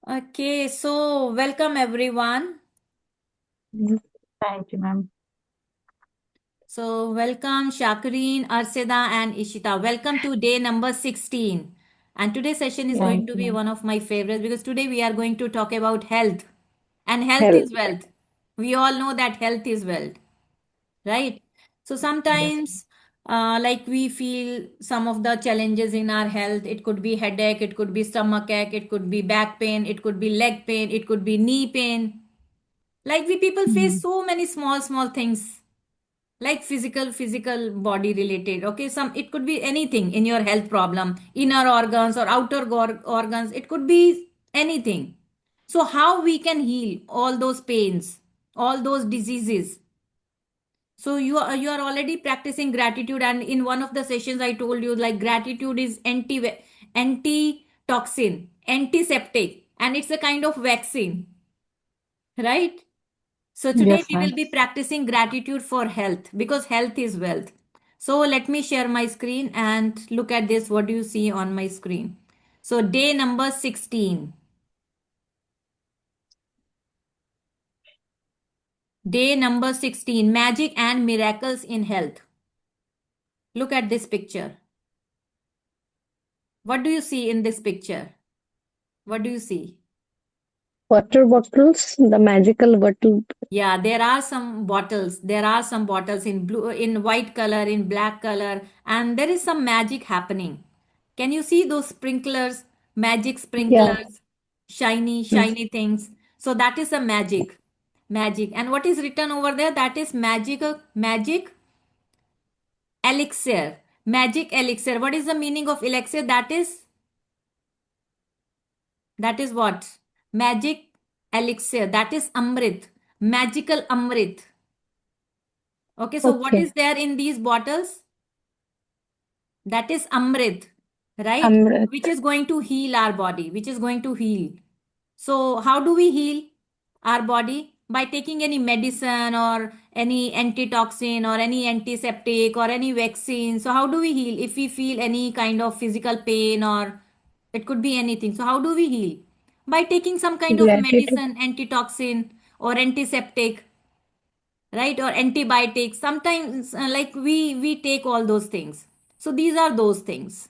Okay, so welcome everyone. Mm, Thank you, ma'am. So, welcome Shakareen, Arshada, and Ishita. Welcome to day number 16. And today's session is going Thank to you, be ma'am. one of my favorites because today we are going to talk about health. And health Health. is wealth. We all know that health is wealth, right? So, Yes. sometimes, like we feel some of the challenges in our health. It could be headache, it could be stomach ache, it could be back pain, it could be leg pain, it could be knee pain. Like we people face Mm, so many small things like physical body related. Okay, some it could be anything in your health problem, inner organs or outer organs, it could be anything. So how we can heal all those pains, all those diseases? So you are already practicing gratitude, and in one of the sessions I told you like gratitude is anti toxin, antiseptic, and it's a kind of vaccine, right? So today Yes, we ma'am. will be practicing gratitude for health because health is wealth. So let me share my screen and look at this. What do you see on my screen? So day number 16. Day number 16. Magic and miracles in health. Look at this picture. What do you see in this picture? What do you see? Water bottles, the magical bottle. Yeah, there are some bottles. There are some bottles in blue, in white color, in black color, and there is some magic happening. Can you see those sprinklers? Magic Yeah. sprinklers, shiny, Yes. shiny things. So that is a magic. Magic. And what is written over there? That is magic elixir. Magic elixir. What is the meaning of elixir? That is what? Magic elixir. That is Amrit. Magical Amrit. Okay, so what is Okay. there in these bottles? That is Amrit, right? Amrit. Which is going to heal our body, which is going to heal. So, how do we heal our body? By taking any medicine or any antitoxin or any antiseptic or any vaccine. So, how do we heal? If we feel any kind of physical pain or it could be anything. So, how do we heal? By taking some kind of Gratitude. medicine, antitoxin or antiseptic, right? Or antibiotics. Sometimes like we take all those things. So these are those things.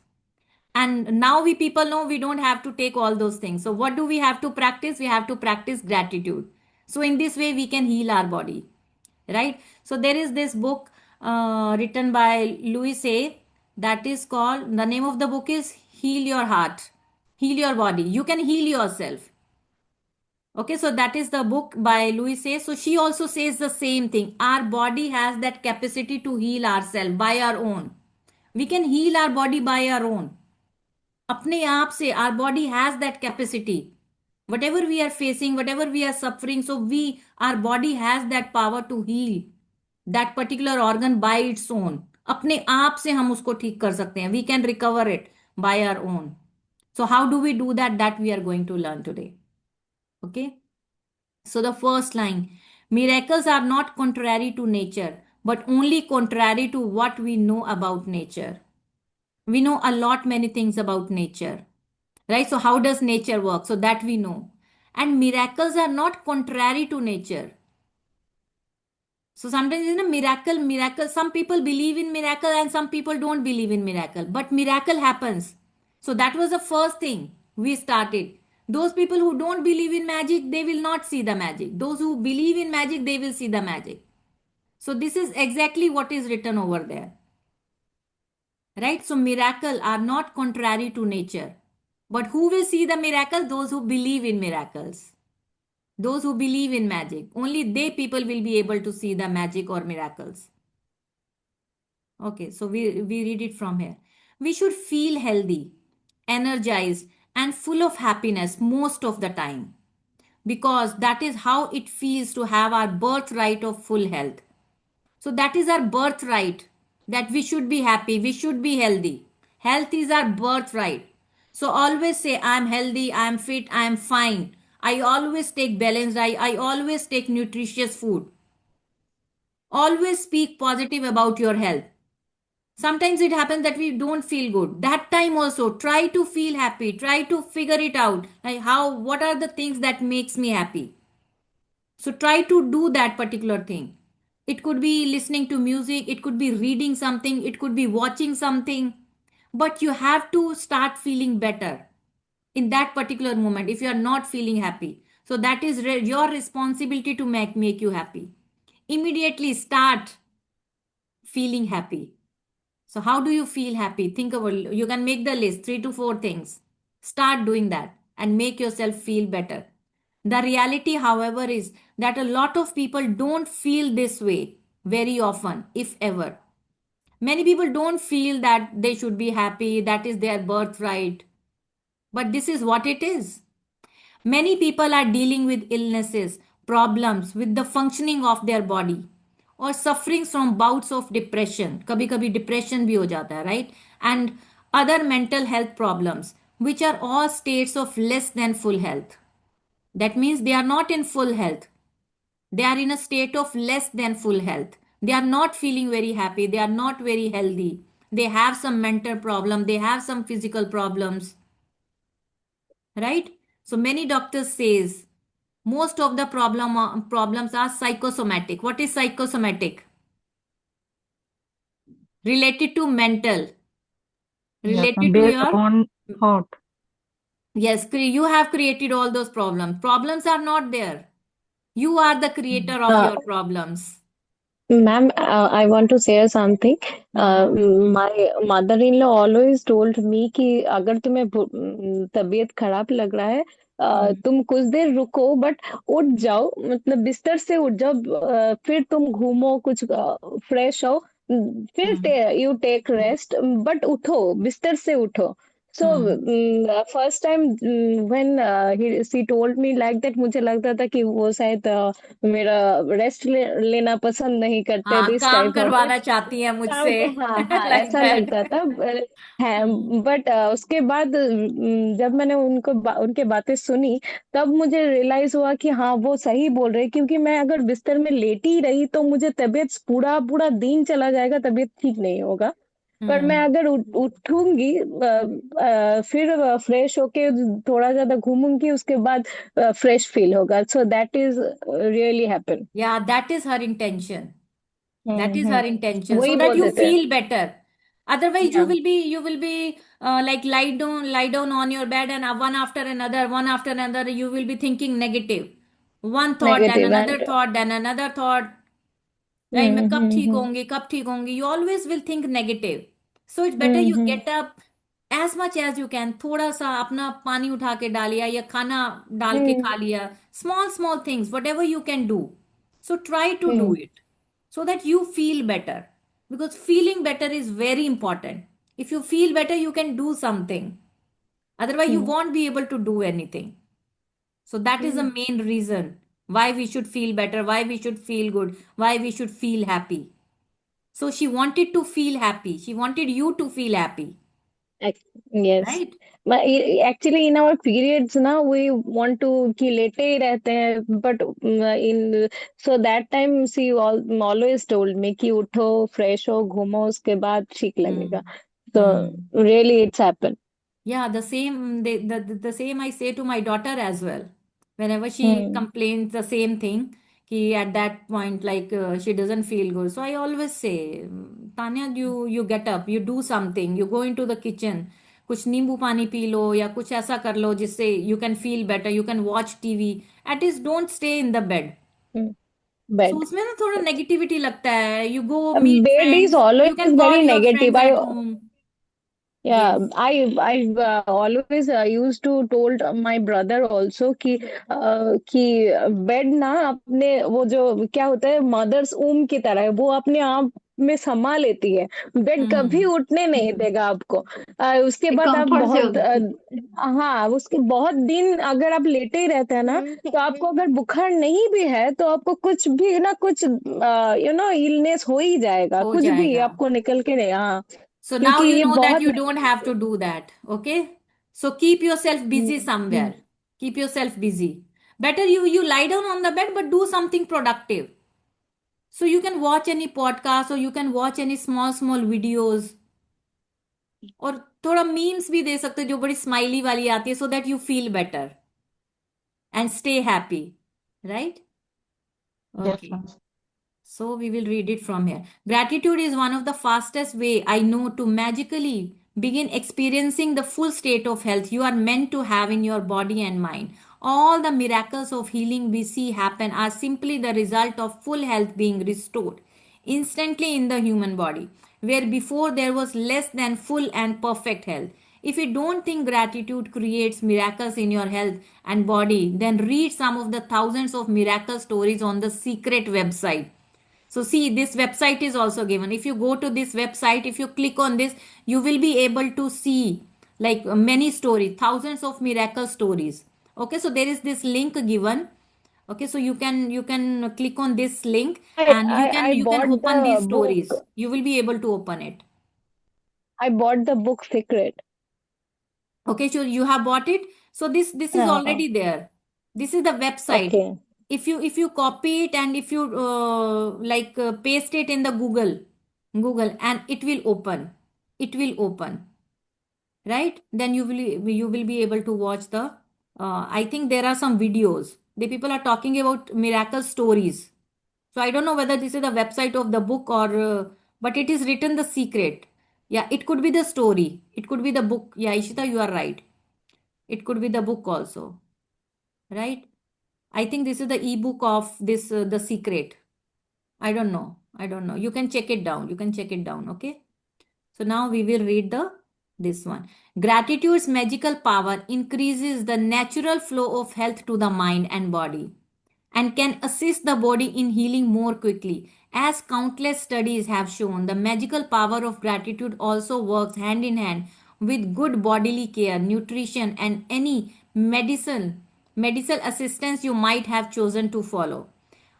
And now we people know we don't have to take all those things. So what do we have to practice? We have to practice gratitude. So in this way we can heal our body, right? So there is this book written by Louis A, that is called, the name of the book is Heal Your Heart, Heal Your Body. You can heal yourself. Okay, so that is the book by Louis Hay. So she also says the same thing. Our body has that capacity to heal ourselves by our own. We can heal our body by our own. अपने आप से our body has that capacity. Whatever we are facing, whatever we are suffering, so our body has that power to heal that particular organ by its own. अपने आप से हम उसको ठीक कर सकते हैं. We can recover it by our own. So how do we do that? That we are going to learn today. Okay. So the first line, miracles are not contrary to nature, but only contrary to what we know about nature. We know a lot many things about nature, right? So how does nature work? So that we know. And miracles are not contrary to nature. So sometimes in a miracle, some people believe in miracle and some people don't believe in miracle. But miracle happens. So that was the first thing we started. Those people who don't believe in magic, they will not see the magic. Those who believe in magic, they will see the magic. So this is exactly what is written over there. Right? So miracle are not contrary to nature. But who will see the miracle? Those who believe in miracles. Those who believe in magic. Only they people will be able to see the magic or miracles. Okay, so we read it from here. We should feel healthy, energized, and full of happiness most of the time because that is how it feels to have our birthright of full health. So that is our birthright, that we should be happy, we should be healthy. Health is our birthright. So always say, I am healthy, I am fit, I am fine. I always take balanced diet, I always take nutritious food. Always speak positive about your health. Sometimes it happens that we don't feel good. That time also try to feel happy. Try to figure it out. Like how, what are the things that makes me happy? So try to do that particular thing. It could be listening to music, it could be reading something, it could be watching something. But you have to start feeling better in that particular moment if you are not feeling happy. So that is your responsibility to make you happy. Immediately start feeling happy. So how do you feel happy? Think about, you can make the list 3 to 4 things. Start doing that and make yourself feel better. The reality, however, is that a lot of people don't feel this way very often, if ever. Many people don't feel that they should be happy, that is their birthright. But this is what it is. Many people are dealing with illnesses, problems with the functioning of their body, or suffering from bouts of depression. कभी कभी depression भी हो जाता है, right? And other mental health problems, which are all states of less than full health. That means they are not in full health. They are in a state of less than full health. They are not feeling very happy. They are not very healthy. They have some mental problem. They have some physical problems, right? So many doctors says most of the problems are psychosomatic. What is psychosomatic? Related to mental, Yes, ma'am. related to Based your, upon thought. yes, you have created all those problems. Problems are not there. You are the Mm. creator of Uh, your problems. Ma'am, I want to share something. Hmm. My mother-in-law always told me कि अगर तुम्हें तबीयत खराब लग रहा है, Hmm. तुम कुछ देर रुको, बट उठ जाओ, मतलब बिस्तर से उठ जाओ, फिर तुम घूमो, कुछ फ्रेश हो, Hmm. फिर यू टेक रेस्ट, बट उठो, बिस्तर से उठो. So Hmm. first time when she told me like that, मुझे लगता था कि वो शायद मेरा लेना पसंद नहीं करते, हाँ, दिस काम टाइप ऑफ करवाना चाहती है मुझसे, काम को, हाँ हाँ, लाइक ऐसा दैट. लगता था. है, बट उसके बाद जब मैंने उनके बातें सुनी, तब मुझे रियलाइज हुआ कि हाँ, वो सही बोल रहे हैं, क्योंकि मैं अगर बिस्तर में लेटी रही तो मुझे तबीयत पूरा पूरा दिन चला जाएगा, तबीयत ठीक नहीं होगा. पर मैं हम्म. अगर उठूंगी, फिर फ्रेश होके थोड़ा ज्यादा घूमूंगी, उसके बाद फ्रेश फील होगा. So that is really happen. Yeah, that is her intention. That is her intention, वही so that बोलते you थे. feel better. Otherwise, या, you will be like lie down on your bed, and one after another, you will be thinking negative. One thought, then negative another and. thought, then another thought. Right? मैं कब ठीक होंगी, कब ठीक होंगी? You always will think negative. So it's better you get up as much as you can. थोड़ा सा अपना पानी उठा के डालिया या खाना डाल के खा लिया. Small small things, whatever you can do. So try to do it so that you feel better, because feeling better is very important. If you feel better, you can do something. Otherwise, you won't be able to do anything. So that is the main reason why we should feel better, why we should feel good, why we should feel happy. So she wanted to feel happy. She wanted you to feel happy, yes. right? Actually in our periods ना, we want to कि लेटे ही रहते हैं, but in, so that time she always told me कि उठो, fresh हो, घूमो, उसके बाद ठीक लगेगा. Hmm. तो Hmm. Really it's happen. Yeah, the same the same I say to my daughter as well. Whenever she hmm. complains the same thing, कि at that point like she doesn't feel good. So I always say, Tanya, you get up, you do something, you go into the kitchen, कुछ नींबू पानी P low या कुछ ऐसा कर लो जिससे you can feel better, you can watch TV. At least don't stay in the bed. So bed. उसमें ना थोड़ा नेगेटिविटी लगता है. You go meet Bed is friends, you always can very call your negative. friends at home. Yeah, Yes. I always used to told my brother also कि bed ना अपने, वो जो क्या होता है, मदर्स ऊम की तरह है, वो अपने आप में समा लेती है. बेड कभी Hmm. उठने नहीं देगा आपको. उसके एक बाद आप कंफर्ट बहुत जोन. हाँ, उसके बहुत दिन अगर आप लेटे ही रहते हैं ना, तो आपको अगर बुखार नहीं भी है, तो आपको कुछ भी ना कुछ इलनेस हो ही जाएगा, हो कुछ भी जाएगा. आपको निकल के नहीं. हाँ, So now क्योंकि you ये know that बहुत. you don't have to do that. Okay. So keep yourself busy somewhere. Keep yourself busy. Better you lie down on the bed, but do something productive. So you can watch any podcast or you can watch any small videos, और थोड़ा memes भी दे सकते हो जो बड़ी smiley वाली आती है, so that you feel better and stay happy, right? Yes, okay. ma'am. So we will read it from here. Gratitude is one of the fastest way I know to magically begin experiencing the full state of health you are meant to have in your body and mind. All the miracles of healing we see happen are simply the result of full health being restored instantly in the human body, where before there was less than full and perfect health. If you don't think gratitude creates miracles in your health and body, then read some of the thousands of miracle stories on the secret website. So see, this website is also given. If you go to this website, if you click on this, you will be able to see like many stories, thousands of miracle stories. Okay, so there is this link given. Okay, so you can click on this link I and you I can I you can bought open the these book. stories. You will be able to open it. I bought the book Secret. Okay, so you have bought it. So this is Uh, already there. This is the website. okay. If you copy it and if you paste it in the Google, and it will open. It will open, right? Then you will be able to watch the. I think there are some videos. The people are talking about miracle stories. So I don't know whether this is the website of the book or, but it is written the secret. Yeah, it could be the story. It could be the book. Yeah, Ishita, you are right. It could be the book also, right? I think this is the ebook of this, The Secret. I don't know. I don't know. You can check it down. You can check it down. Okay. So now we will read the this one. Gratitude's magical power increases the natural flow of health to the mind and body, and can assist the body in healing more quickly. As countless studies have shown, the magical power of gratitude also works hand in hand with good bodily care, nutrition, and any medical assistance you might have chosen to follow.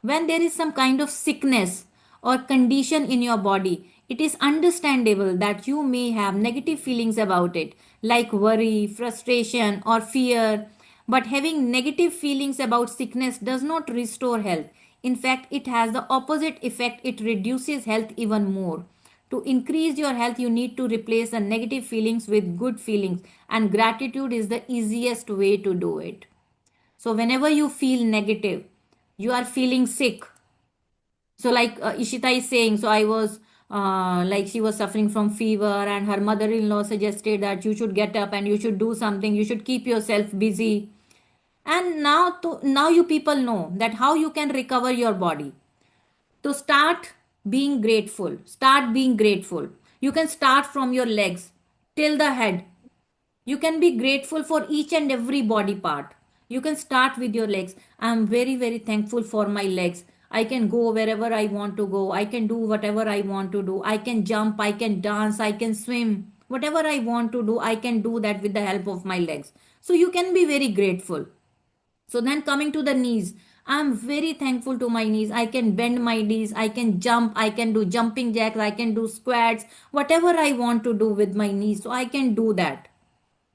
When there is some kind of sickness or condition in your body, it is understandable that you may have negative feelings about it, like worry, frustration, or fear. But having negative feelings about sickness does not restore health. In fact, it has the opposite effect, it reduces health even more. To increase your health, you need to replace the negative feelings with good feelings, and gratitude is the easiest way to do it. So, whenever you feel negative, you are feeling sick, so like Ishita is saying, so I was like she was suffering from fever and her mother-in-law suggested that you should get up and you should do something, you should keep yourself busy. And now you people know that how you can recover your body. To start being grateful, start being grateful. You can start from your legs till the head. You can be grateful for each and every body part. You can start with your legs. I am very, very thankful for my legs. I can go wherever I want to go. I can do whatever I want to do. I can jump, I can dance, I can swim. Whatever I want to do, I can do that with the help of my legs. So you can be very grateful. So then coming to the knees, I'm very thankful to my knees. I can bend my knees, I can jump, I can do jumping jacks, I can do squats, whatever I want to do with my knees. So I can do that.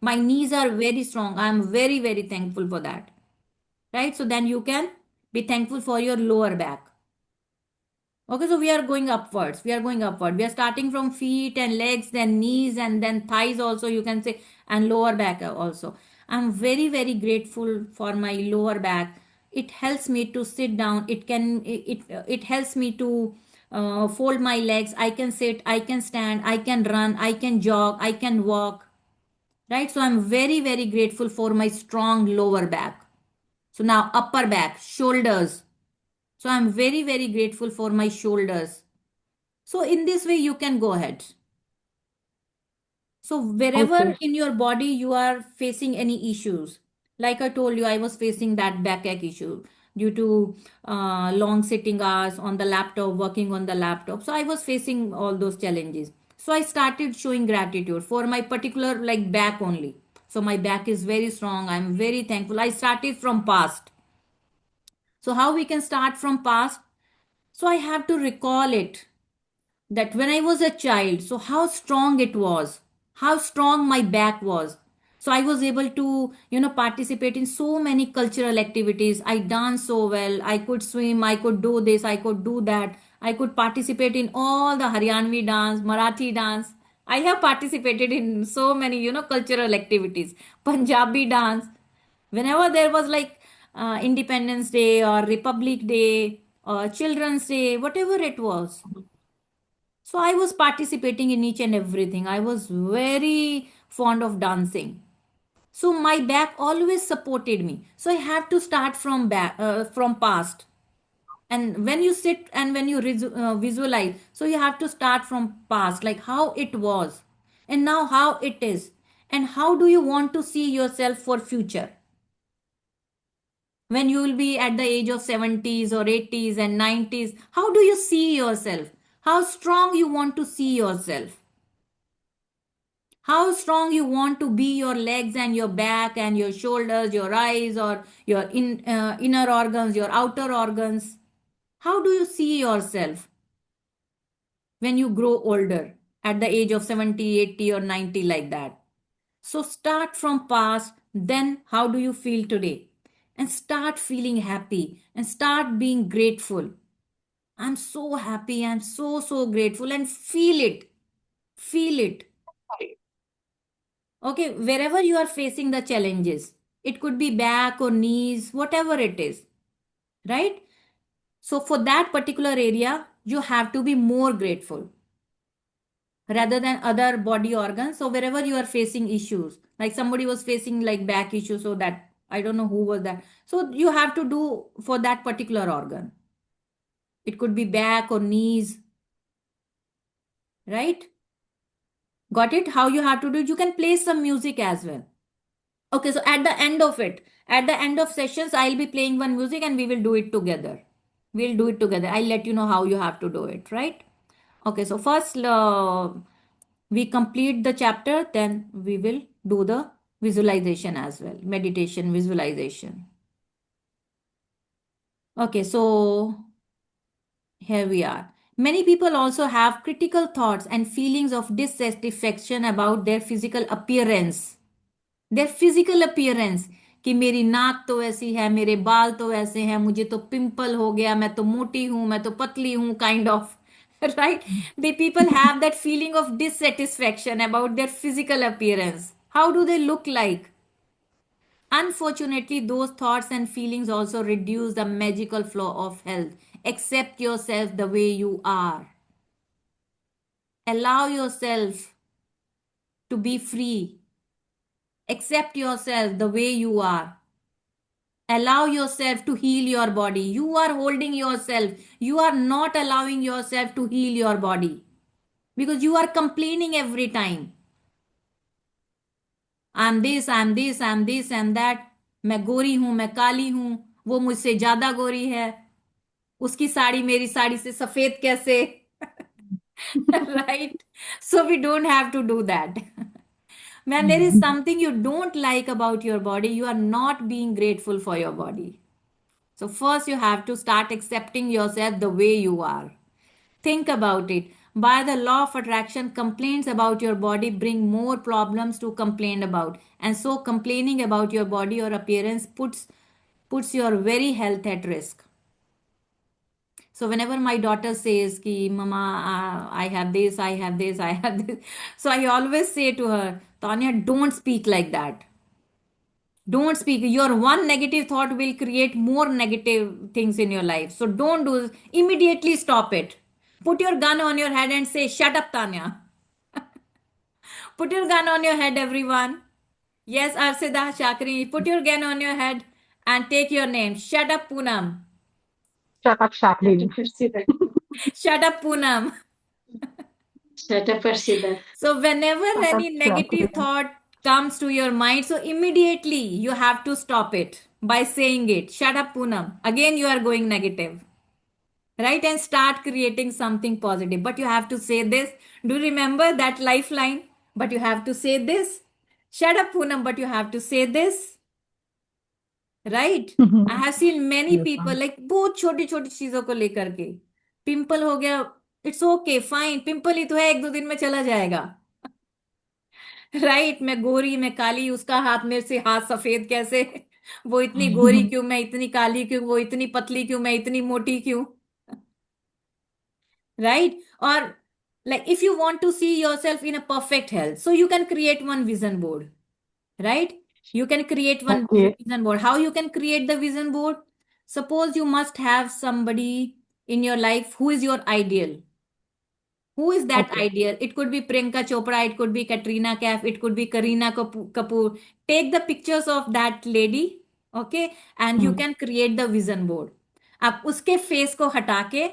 My knees are very strong. I am very, very thankful for that. Right? So then you can be thankful for your lower back. Okay, so we are going upwards. We are going upward. We are starting from feet and legs, then knees, and then thighs also, you can say, and lower back also. I'm very, very grateful for my lower back. It helps me to sit down. It helps me to fold my legs. I can sit, I can stand, I can run, I can jog, I can walk. Right? So I'm very, very grateful for my strong lower back. So now upper back, shoulders. So I'm very, very grateful for my shoulders. So in this way, you can go ahead. So wherever Okay. in your body you are facing any issues, like I told you, I was facing that backache issue due to long sitting hours on the laptop, working on the laptop. So I was facing all those challenges. So I started showing gratitude for my particular like back only. So my back is very strong. I'm very thankful. I started from past. So how we can start from past? So I have to recall it, that when I was a child, so how strong it was, how strong my back was. So I was able to, participate in so many cultural activities. I danced so well. I could swim. I could do this. I could do that. I could participate in all the Haryanvi dance, Marathi dance. I have participated in so many, cultural activities. Punjabi dance. Whenever there was like Independence Day or Republic Day or Children's Day, whatever it was. So I was participating in each and everything. I was very fond of dancing. So my back always supported me. So I have to start from from past. And when you sit and when you visualize, so you have to start from past, like how it was, and now how it is, and how do you want to see yourself for future when you will be at the age of 70s or 80s and 90s. How do you see yourself? How strong you want to see yourself? How strong you want to be your legs and your back and your shoulders, your eyes, or your inner organs, your outer organs? How do you see yourself when you grow older at the age of 70, 80, or 90, like that? So start from past, then how do you feel today? And start feeling happy and start being grateful. I'm so happy, I'm so grateful, and feel it. Feel it. Okay, wherever you are facing the challenges, it could be back or knees, whatever it is, right? So, for that particular area, you have to be more grateful rather than other body organs. So, wherever you are facing issues, like somebody was facing like back issues, so that I don't know who was that. So, you have to do for that particular organ. It could be back or knees, right? Got it? How you have to do it? You can play some music as well. Okay, so at the end of sessions, I'll be playing one music and we will do it together. We'll do it together. I'll let you know how you have to do it, right? Okay, so first we complete the chapter, then we will do the visualization as well, meditation, visualization. Okay, so here we are. Many people also have critical thoughts and feelings of dissatisfaction about their physical appearance. Their physical appearance, कि मेरी नाक तो ऐसी है, मेरे बाल तो ऐसे हैं, मुझे तो पिंपल हो गया, मैं तो मोटी हूं, मैं तो पतली हूं, kind of right. The people have that feeling of dissatisfaction about their physical appearance. How do they look like? Unfortunately, those thoughts and feelings also reduce the magical flow of health. Accept yourself the way you are. Allow yourself to be free. Accept yourself the way you are. Allow yourself to heal your body. You are holding yourself. You are not allowing yourself to heal your body because you are complaining every time. I'm this, I'm this, I'm this, I'm that. मैं गोरी हूं, मैं काली हूं, वो मुझसे ज्यादा गोरी है, उसकी साड़ी मेरी साड़ी से सफेद कैसे? Right? So we don't have to do that. When there is something you don't like about your body, you are not being grateful for your body. So, first, you have to start accepting yourself the way you are. Think about it. By the law of attraction, complaints about your body bring more problems to complain about. And so, complaining about your body or appearance puts your very health at risk. So, whenever my daughter says, Ki, Mama, I have this, I have this, I have this. So, I always say to her, Tanya, don't speak like that. Don't speak. Your one negative thought will create more negative things in your life. So don't do this. Immediately stop it. Put your gun on your head and say, Shut up, Tanya. Put your gun on your head, everyone. Yes, Arshida Shakri. Put your gun on your head and take your name. Shut up, Poonam. Shut up, Shaplin. Shut up, Poonam. Shut up, Arshida. So whenever Shut up, any negative Shaplin. thought comes to your mind, so immediately you have to stop it by saying it. Shut up, Poonam. Again, you are going negative. Right? And start creating something positive. But you have to say this. Do you remember that lifeline? But you have to say this. Shut up, Poonam, but you have to say this. Right? I have seen many Yes, people ma'am. like बहुत छोटी छोटी चीजों को लेकर के pimple हो गया, it's okay fine, pimple ही तो है, एक दो दिन में चला जाएगा. राइट? मैं गोरी, मैं काली, उसका हाथ मेरे से हाथ सफेद कैसे? वो इतनी गोरी क्यों, मैं इतनी काली क्यों, वो इतनी पतली क्यों, मैं इतनी मोटी क्यों? right? Or like if you want to see yourself in a perfect health, so you can create one vision board, right? You can create one Okay. vision board. How you can create the vision board? Suppose you must have somebody in your life who is your ideal. Who is that Okay. ideal? It could be Priyanka Chopra, it could be Katrina Kaif, it could be Kareena Kapoor. Take the pictures of that lady, okay, and you Hmm. can create the vision board. आप उसके face को हटा के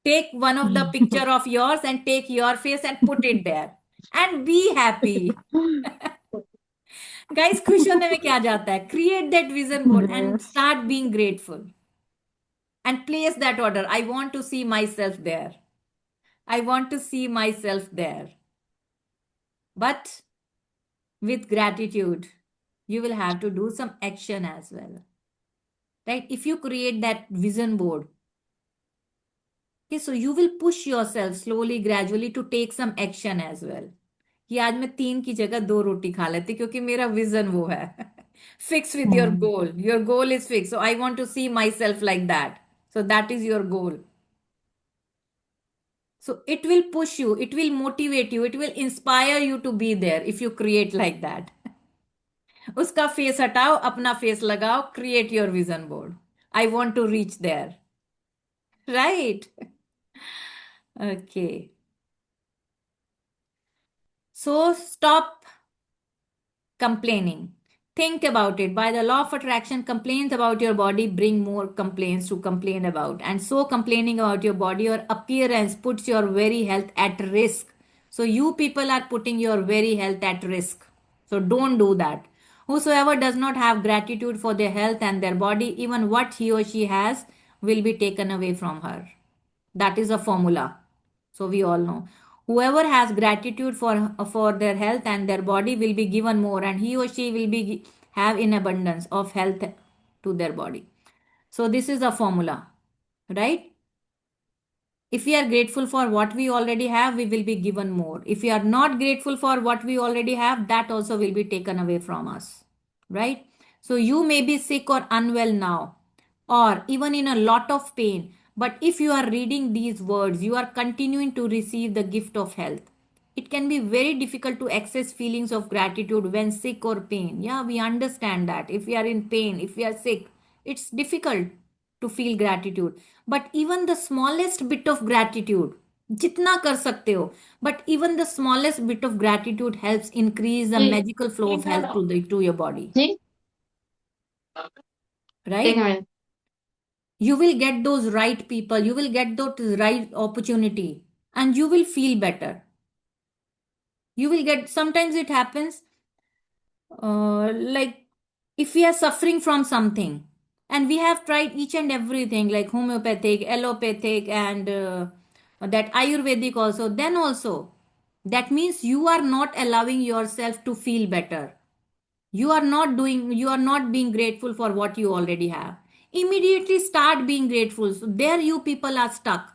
take one of the picture of yours and take your face and put it there and be happy. Guys, खुश होने में क्या जाता है? Create that vision board and Yes. start being grateful and place that order. I want to see myself there. I want to see myself there. But with gratitude, you will have to do some action as well. Right? If you create that vision board, okay, so you will push yourself slowly, gradually to take some action as well. कि आज मैं 3 की जगह 2 रोटी खा लेती क्योंकि मेरा vision वो है. Fix with your Hmm. goal. Your goal is fixed. So I want to see myself like that. So that is your goal. So it will push you, it will motivate you, it will inspire you to be there if you create like that. उसका face हटाओ, अपना face लगाओ, create your vision board. I want to reach there. Right? Okay. So stop complaining. Think about it. By the law of attraction, complaints about your body bring more complaints to complain about. And so, complaining about your body or appearance puts your very health at risk. So, you people are putting your very health at risk. So, don't do that. Whosoever does not have gratitude for their health and their body, even what he or she has will be taken away from her. That is a formula. So we all know. Whoever has gratitude for their health and their body will be given more, and he or she will be have in abundance of health to their body. So this is a formula, right? If we are grateful for what we already have, we will be given more. If we are not grateful for what we already have, that also will be taken away from us, right? So you may be sick or unwell now, or even in a lot of pain. But if you are reading these words, you are continuing to receive the gift of health. It can be very difficult to access feelings of gratitude when sick or pain. Yeah, we understand that. If we are in pain, if we are sick, it's difficult to feel gratitude. But even the smallest bit of gratitude, जितना कर सकते हो, but even the smallest bit of gratitude helps increase the ji magical flow of health to your body, जी एक right? Minute. You will get those right people, you will get those right opportunity, and you will feel better. You will get, sometimes it happens, like if we are suffering from something and we have tried each and everything like homeopathic, allopathic, and that ayurvedic also, then also that means you are not allowing yourself to feel better. You are not being grateful for what you already have. Immediately start being grateful. So there you people are stuck.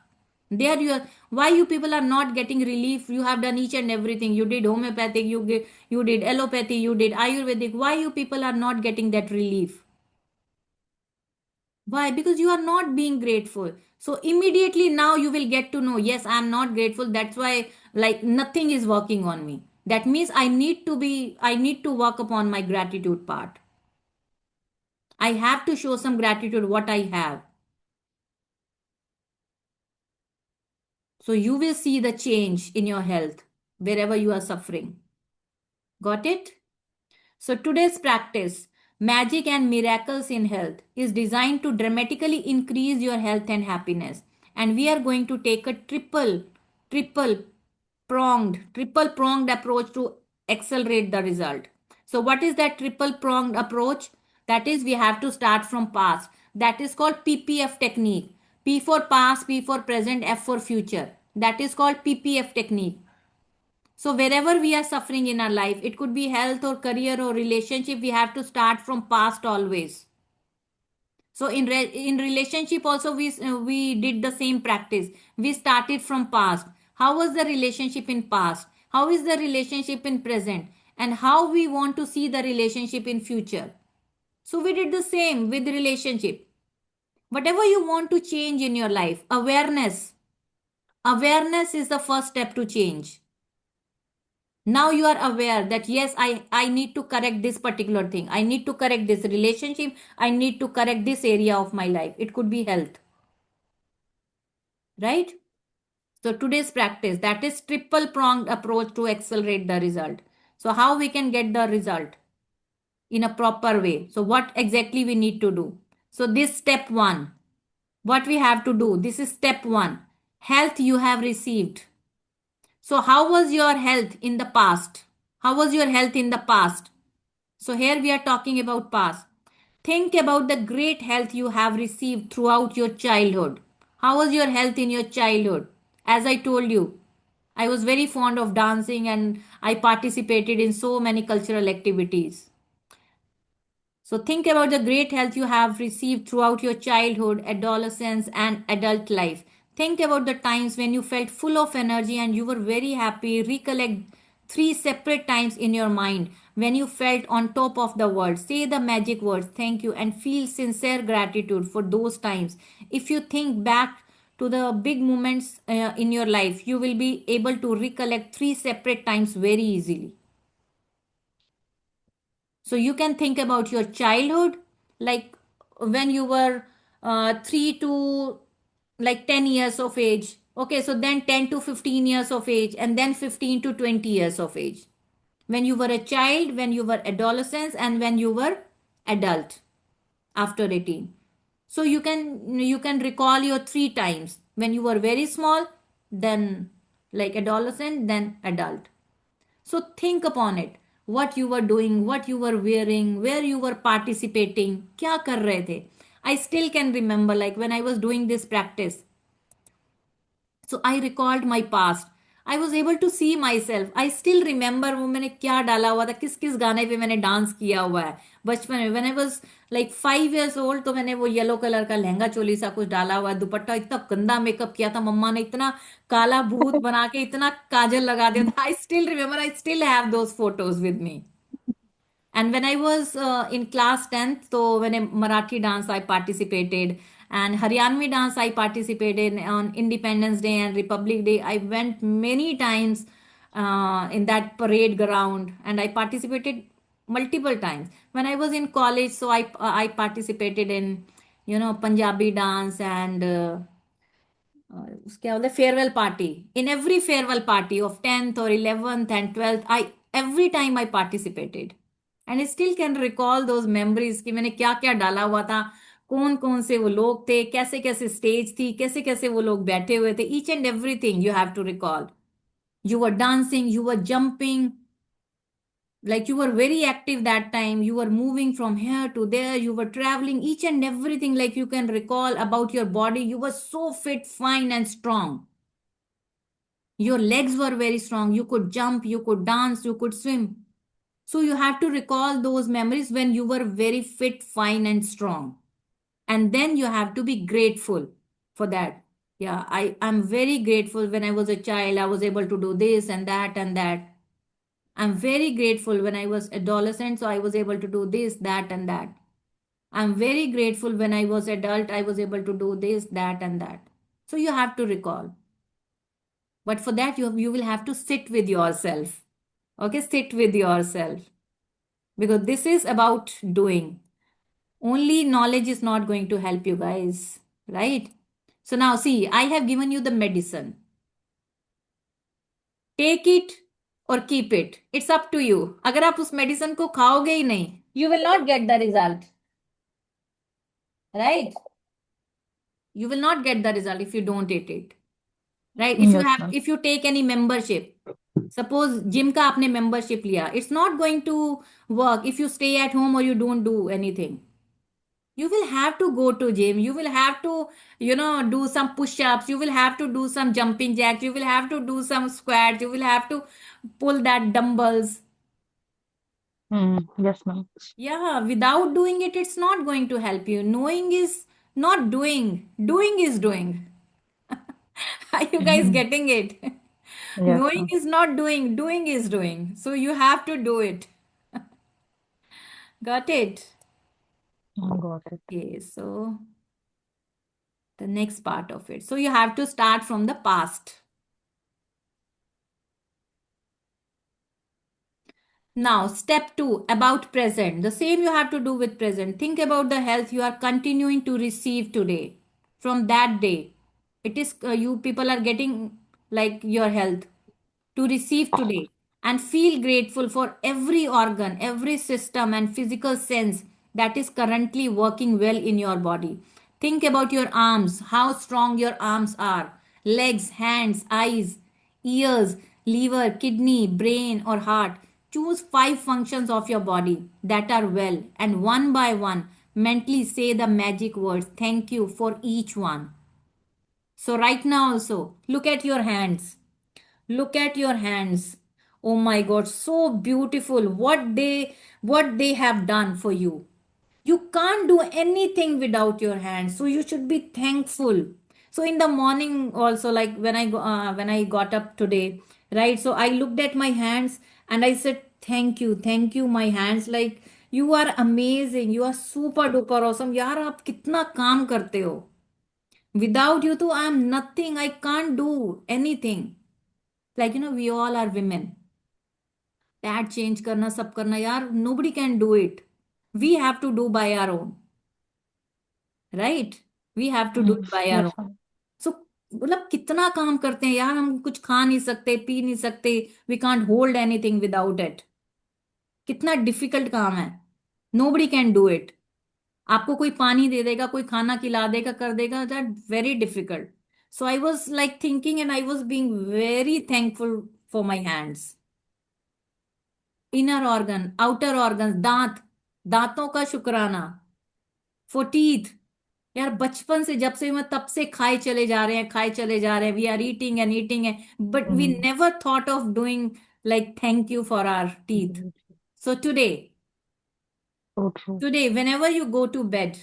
There you are. Why you people are not getting relief? You have done each and everything. You did homeopathic, you did allopathy, you did ayurvedic. Why you people are not getting that relief? Why? Because you are not being grateful. So immediately now you will get to know, yes, I am not grateful. That's why like nothing is working on me. That means I need to work upon my gratitude part. I have to show some gratitude what I have. So you will see the change in your health wherever you are suffering. Got it? So today's practice, Magic and Miracles in Health, is designed to dramatically increase your health and happiness. And we are going to take a triple triple pronged approach to accelerate the result. So what is that triple pronged approach? That is, we have to start from past. That is called PPF technique. P for past, P for present, F for future. That is called PPF technique. So wherever we are suffering in our life, it could be health or career or relationship, we have to start from past always. So in relationship also we did the same practice. We started from past. How was the relationship in past? How is the relationship in present? And how we want to see the relationship in future. So we did the same with relationship. Whatever you want to change in your life, awareness. Awareness is the first step to change. Now you are aware that yes, I need to correct this particular thing. I need to correct this relationship. I need to correct this area of my life. It could be health, right? So today's practice, that is triple pronged approach to accelerate the result. So how we can get the result in a proper way? So what exactly we need to do? So this step 1, what we have to do, this is step 1. Health you have received. So how was your health in the past? How was your health in the past? So here we are talking about past. Think about the great health you have received throughout your childhood. How was your health in your childhood? As I told you, I was very fond of dancing and I participated in so many cultural activities. So think about the great health you have received throughout your childhood, adolescence, and adult life. Think about the times when you felt full of energy and you were very happy. Recollect 3 separate times in your mind when you felt on top of the world. Say the magic words, thank you, and feel sincere gratitude for those times. If you think back to the big moments in your life, you will be able to recollect 3 separate times very easily. So you can think about your childhood, like when you were 3 to like 10 years of age. Okay, so then 10 to 15 years of age, and then 15 to 20 years of age. When you were a child, when you were adolescence, and when you were adult after 18. So you can recall your 3 times when you were very small, then like adolescent, then adult. So think upon it. What you were doing, what you were wearing, where you were participating, क्या कर रहे थे. I still can remember like when I was doing this practice. So I recalled my past. I was able to see myself. I still remember वो मैंने क्या डाला हुआ था, किस किस गाने पे मैंने डांस किया हुआ है बचपन में. When I was like 5 years old, तो मैंने वो येलो कलर का लहंगा चोली सा कुछ डाला हुआ है, दुपट्टा, इतना गंदा मेकअप किया था. मम्मा ने इतना काला भूत बना के इतना काजल लगा दिया था. I still remember. I still have those photos with me. And when I was in class 10th, so when a Marathi dance I participated, and Haryanvi dance I participated on Independence Day and Republic Day. I went many times in that parade ground, and I participated multiple times. When I was in college, so I participated in Punjabi dance and उसके बोलते farewell party. In every farewell party of 10th और 11th and 12th, I every time I participated, and I still can recall those memories कि मैंने क्या क्या डाला हुआ था, कौन कौन से वो लोग थे, कैसे कैसे स्टेज थी, कैसे कैसे वो लोग बैठे हुए थे. Each and everything you have to recall. You were dancing, you were jumping, like you were very active that time. You were moving from here to there, you were traveling, each and everything, like you can recall about your body. You were so fit, fine, and strong. Your legs were very strong. You could jump, you could dance, you could swim. So you have to recall those memories when you were very fit, fine, and strong. And then you have to be grateful for that. Yeah, I'm very grateful. When I was a child, I was able to do this and that and that. I'm very grateful when I was adolescent, so I was able to do this, that, and that. I'm very grateful when I was adult, I was able to do this, that, and that. So you have to recall. But for that, you will have to sit with yourself. Okay, sit with yourself. Because this is about doing. Only knowledge is not going to help you guys, right? So now see, I have given you the medicine. Take it or keep it. It's up to you. अगर आप उस medicine को खाओगे ही नहीं, you will not get the result. Right? You will not get the result if you don't eat it. Right? Yes, ma'am. If you take any membership, suppose gym का आपने membership लिया, it's not going to work if you stay at home or you don't do anything. You will have to go to gym. You will have to, do some push-ups. You will have to do some jumping jacks. You will have to do some squats. You will have to pull that dumbbells. Yes, ma'am. Yeah, without doing it, it's not going to help you. Knowing is not doing. Doing is doing. Are you guys getting it? Yes, Knowing ma'am. is not doing. Doing is doing. So you have to do it. Got it? Got it. Okay, so the next part of it. So you have to start from the past. Now, step 2 about present. The same you have to do with present. Think about the health you are continuing to receive today from that day. It is you people are getting like your health to receive today, and feel grateful for every organ, every system, and physical sense that is currently working well in your body. Think about your arms, how strong your arms are, legs, hands, eyes, ears, liver, kidney, brain, or heart. Choose 5 functions of your body that are well, and one by one, mentally say the magic words thank you for each one. So, right now, also, look at your hands. Look at your hands. Oh my God, so beautiful. What they have done for you. You can't do anything without your hands. So you should be thankful. So in the morning also, like when I got up today, right? So I looked at my hands and I said, thank you, my hands. Like you are amazing. You are super duper awesome. यार आप कितना काम करते हो. Without you too, I am nothing. I can't do anything. Like we all are women. That change karna, sab karna, yaar, nobody can do it. We have to do by our own, right? We have to do it by our Yes, own. ma'am. So मतलब कितना काम करते हैं यार, हम कुछ खा नहीं सकते, पी नहीं सकते, we can't hold anything without it. कितना डिफिकल्ट काम है. Nobody can do it. आपको कोई पानी दे देगा, कोई खाना खिला देगा, कर देगा, that very difficult. So I was like thinking and I was being very thankful for my hands. Inner organ, outer organ, दांत, दांतों का शुक्राना. फॉर टीथ, यार बचपन से जब से मैं तब से खाए चले जा रहे हैं, खाए चले जा रहे हैं, we are eating and eating है, but we Mm. Never thought of doing like thank you for our teeth. So today, So true. whenever you go to bed,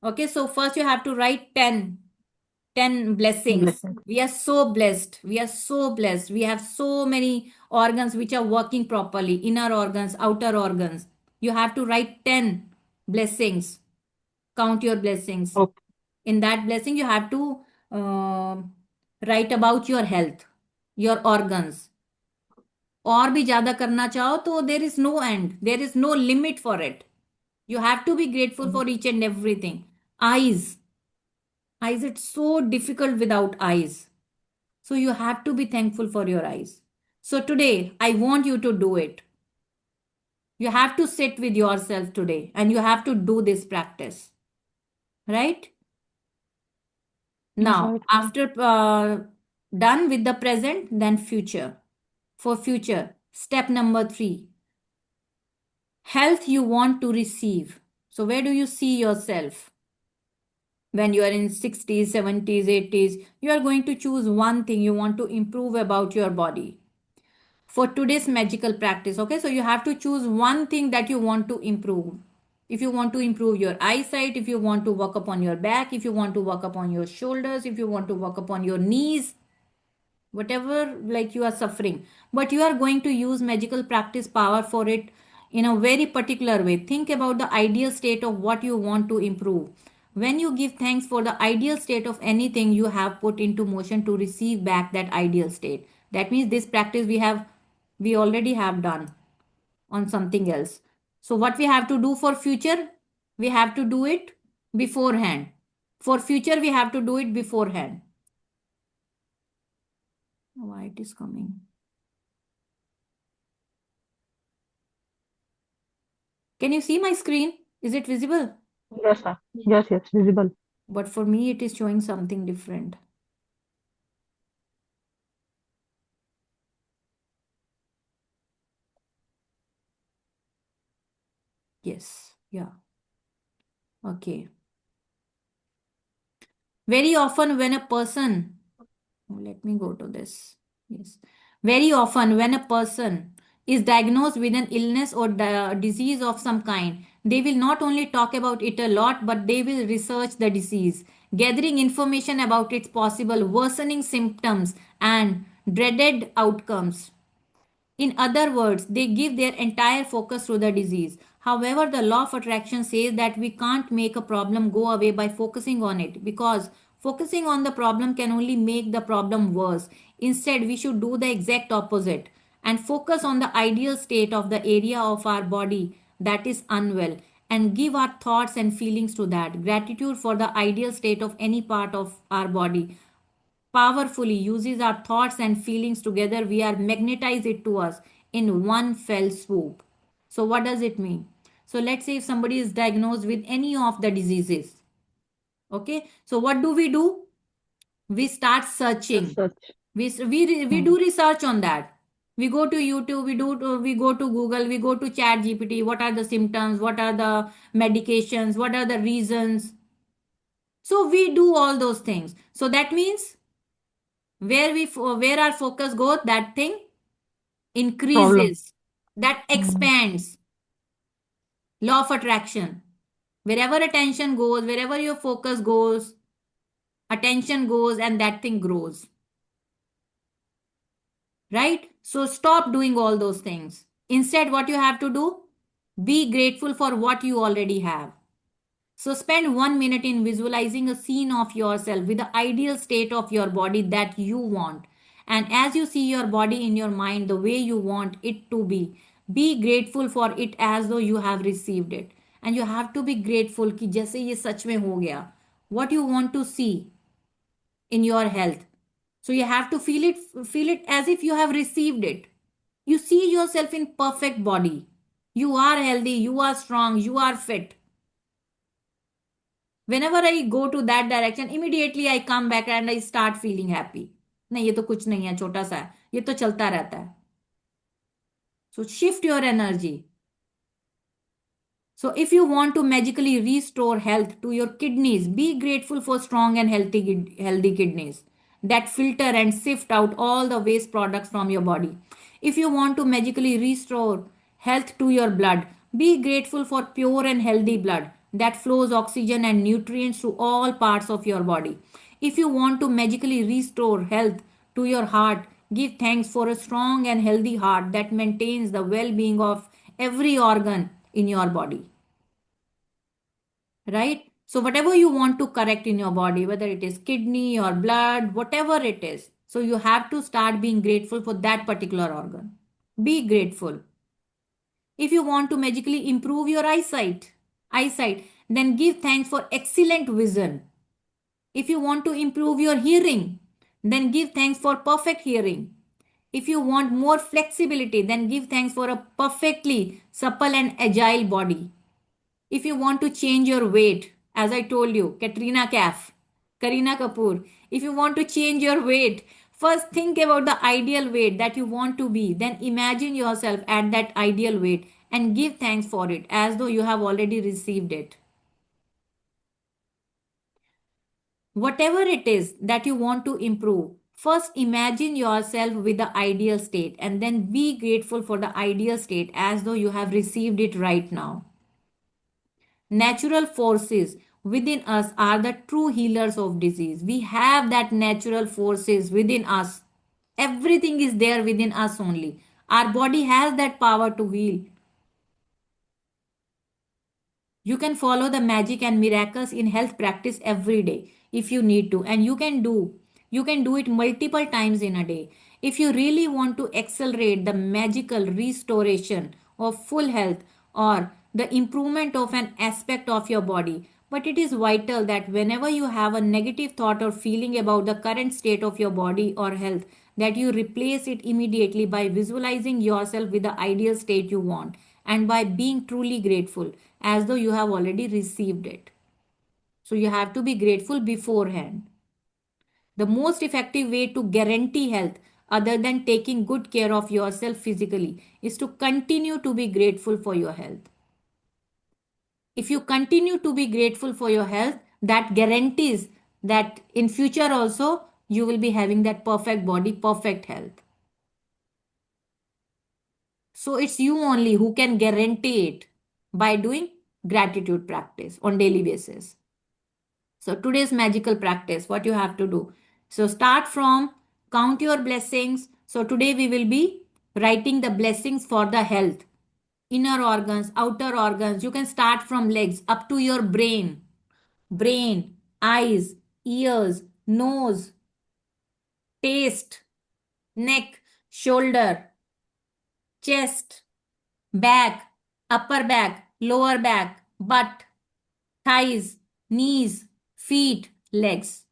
okay, so first you have to write 10 blessings. Blessings. We are so blessed. We are so blessed. We have so many organs which are working properly, inner organs, outer organs. You have to write 10 blessings. Count your blessings. Okay. In that blessing, you have to uh, write about your health, your organs. और भी ज्यादा करना चाहो तो there is no end, there is no limit for it. You have to be grateful for each and everything. Eyes, it's so difficult without eyes. So you have to be thankful for your eyes. So today, I want you to do it. You have to sit with yourself today and you have to do this practice. Right? Now, Right, ma'am. after done with the present, then future. For future, step number 3, health you want to receive. So, where do you see yourself? When you are in 60s, 70s, 80s, you are going to choose one thing you want to improve about your body. For today's magical practice, okay, so you have to choose one thing that you want to improve. If you want to improve your eyesight, if you want to work upon your back, if you want to work upon your shoulders, if you want to work upon your knees, whatever like you are suffering, but you are going to use magical practice power for it in a very particular way. Think about the ideal state of what you want to improve. When you give thanks for the ideal state of anything you have put into motion to receive back that ideal state, that means this practice we already have done on something else. So what we have to do for future, we have to do it beforehand. For future, we have to do it beforehand. Why it is coming? Can you see my screen? Is it visible? Yes, ma'am. Yes, visible. But for me, it is showing something different. Yes, yeah. Okay. Very often when a person, let me go to this. Yes. Very often when a person is diagnosed with an illness or disease of some kind, they will not only talk about it a lot, but they will research the disease, gathering information about its possible worsening symptoms and dreaded outcomes. In other words, they give their entire focus to the disease. However, the law of attraction says that we can't make a problem go away by focusing on it, because Focusing on the problem can only make the problem worse. Instead, we should do the exact opposite and focus on the ideal state of the area of our body that is unwell and give our thoughts and feelings to that. Gratitude for the ideal state of any part of our body powerfully uses our thoughts and feelings together. We are magnetize it to us in one fell swoop. So what does it mean? So let's say if somebody is diagnosed with any of the diseases, okay, so what do? We start searching. Research. We do research on that. We go to YouTube, we go to Google, we go to Chat GPT. What are the symptoms? What are the medications? What are the reasons? So we do all those things. So that means where our focus goes, that thing Problem. increases, that expands. Law of attraction. Wherever attention goes, wherever your focus goes, attention goes, and that thing grows. Right? So stop doing all those things. Instead, what you have to do, be grateful for what you already have. So spend 1 minute in visualizing a scene of yourself with the ideal state of your body that you want. And as you see your body in your mind the way you want it to be grateful for it as though you have received it. And you have to be grateful कि जैसे ये सच में हो गया. What you want to see in your health. So you have to feel it as if you have received it. You see yourself in perfect body. You are healthy, you are strong, you are fit. Whenever I go to that direction, immediately I come back and I start feeling happy. नहीं ये तो कुछ नहीं है, छोटा सा है, ये तो चलता रहता है. So shift your energy. So if you want to magically restore health to your kidneys, be grateful for strong and healthy kidneys that filter and sift out all the waste products from your body. If you want to magically restore health to your blood, be grateful for pure and healthy blood that flows oxygen and nutrients to all parts of your body. If you want to magically restore health to your heart, give thanks for a strong and healthy heart that maintains the well being of every organ in your body. Right? So, whatever you want to correct in your body, whether it is kidney or blood, whatever it is, so you have to start being grateful for that particular organ. Be grateful. If you want to magically improve your eyesight, then give thanks for excellent vision. If you want to improve your hearing, then give thanks for perfect hearing. If you want more flexibility, then give thanks for a perfectly supple and agile body. If you want to change your weight, as I told you, Katrina Kaif, Kareena Kapoor, if you want to change your weight, first think about the ideal weight that you want to be. Then imagine yourself at that ideal weight and give thanks for it as though you have already received it. Whatever it is that you want to improve, first imagine yourself with the ideal state and then be grateful for the ideal state as though you have received it right now. Natural forces within us are the true healers of disease. We have that natural forces within us. Everything is there within us only. Our body has that power to heal. You can follow the magic and miracles in health practice every day if you need to, and you can do it multiple times in a day. If you really want to accelerate the magical restoration of full health or the improvement of an aspect of your body, but it is vital that whenever you have a negative thought or feeling about the current state of your body or health, that you replace it immediately by visualizing yourself with the ideal state you want and by being truly grateful as though you have already received it. So you have to be grateful beforehand. The most effective way to guarantee health, other than taking good care of yourself physically, is to continue to be grateful for your health. If you continue to be grateful for your health, that guarantees that in future also you will be having that perfect body, perfect health. So it's you only who can guarantee it by doing gratitude practice on daily basis. So today's magical practice, what you have to do. So start from count your blessings. So today we will be writing the blessings for the health. Inner organs, outer organs. You can start from legs up to your brain, eyes, ears, nose, taste, neck, shoulder, chest, back, upper back, lower back, butt, thighs, knees, feet, legs.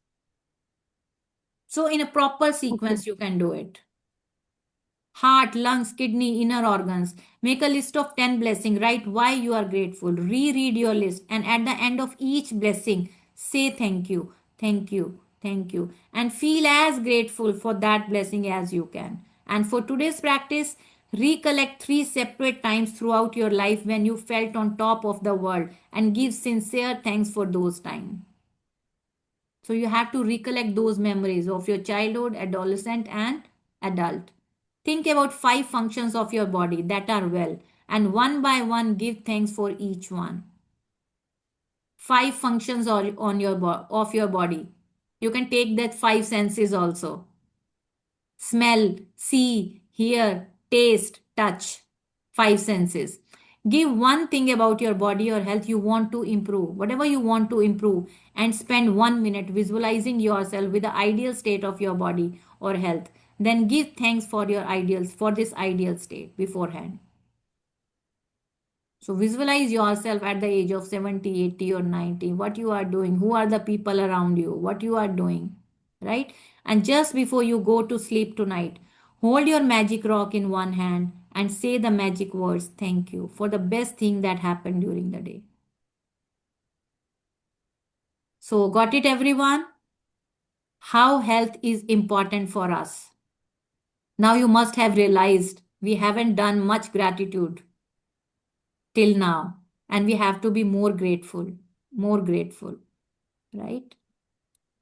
So in a proper Okay. sequence, you can do it. Heart, lungs, kidney, inner organs. Make a list of 10 blessings. Write why you are grateful. Reread your list. And at the end of each blessing, say thank you, thank you, thank you. And feel as grateful for that blessing as you can. And for today's practice, recollect 3 separate times throughout your life when you felt on top of the world and give sincere thanks for those times. So you have to recollect those memories of your childhood, adolescent, and adult. Think about 5 functions of your body that are well, and one by one give thanks for each one. 5 functions on your of your body. You can take that 5 senses also: smell, see, hear, taste, touch. 5 senses. Give one thing about your body or health you want to improve, whatever you want to improve, and spend 1 minute visualizing yourself with the ideal state of your body or health. Then give thanks for your ideals, for this ideal state beforehand. So visualize yourself at the age of 70, 80, or 90, what you are doing, who are the people around you, what you are doing, right? And just before you go to sleep tonight, hold your magic rock in one hand and say the magic words, thank you, for the best thing that happened during the day. So, got it, everyone? How health is important for us. Now you must have realized we haven't done much gratitude till now, and we have to be more grateful, right?